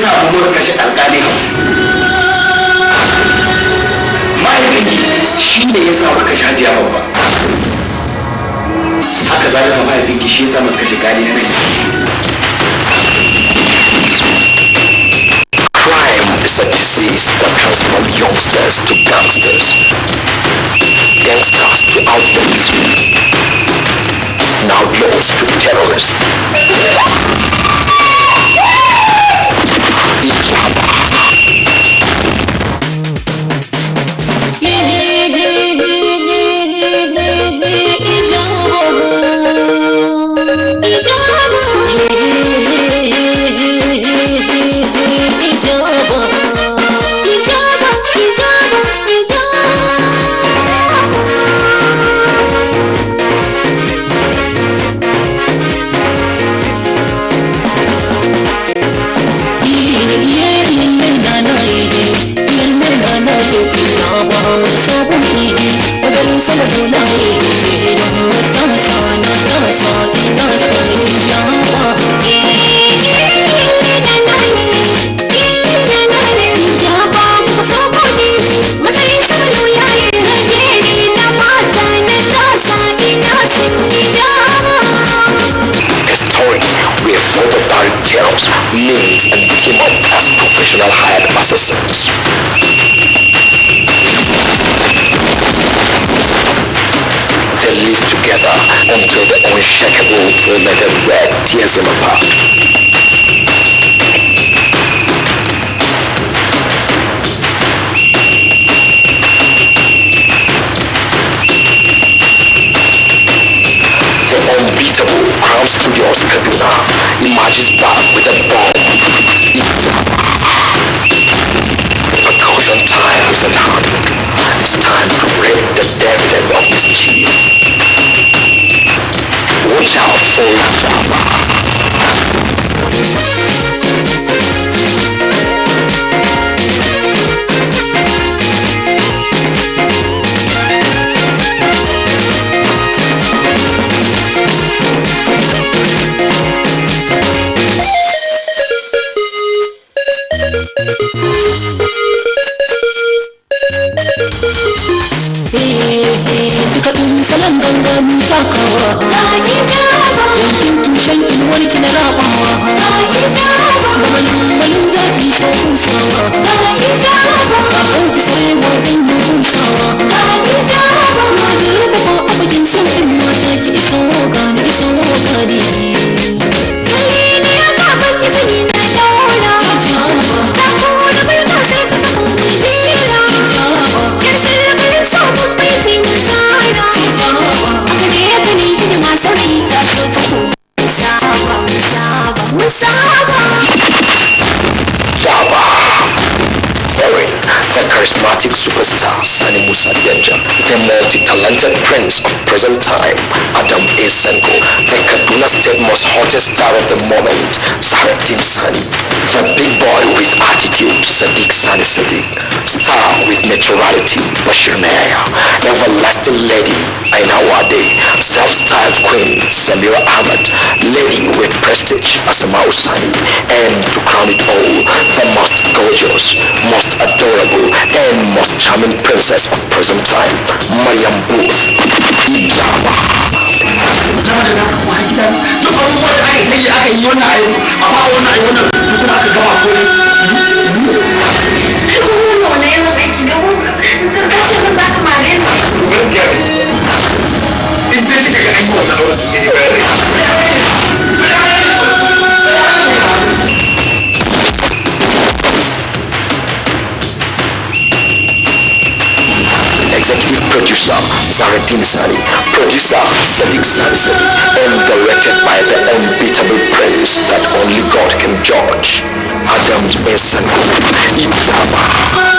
sa muka kashe alƙali mahaifinki shi ne ya sa muka kashe hajiya babba haka zalika mahaifinki shi ya sa muka kashe gali na nan. Crime is a disease that transforms youngsters to gangsters, gangsters to outlaws, and outlaws to terrorists. Names and team up as professional hired assassins. They live together until the unshakable four-legged red tears them apart. The unbeatable Crown Studios Kaduna emerges back with a bomb. Precaution time is at hand. It's time to break the dividend of mischief. Watch out for Java. Salam gangan takawa yankin tushen inuwar ki na rabawa malin zafi so kusawa kafin ki sai ma zan yi kusawa na jirga ba a bakin sauƙin mata ki iso gani Charismatic superstar Sani Musa Denja, the multi-talented prince of present time Adam A. Senko, the Kaduna State most hottest star of the moment Zahraddeen Sani, the big boy with attitude Sadiq Sani Sadiq, star with naturality Bashir Naya, everlasting lady Aina Wade, self-styled queen Samira Ahmed, lady with prestige Asma'u Sani, and to crown it all, the most gorgeous, most adorable and most charming princess of present time, Mariam Booth. Executive producer Zahraddeen Sani, producer Sadiq Sani Sani, and directed by the unbeatable prince that only God can judge, Adam A. Senko.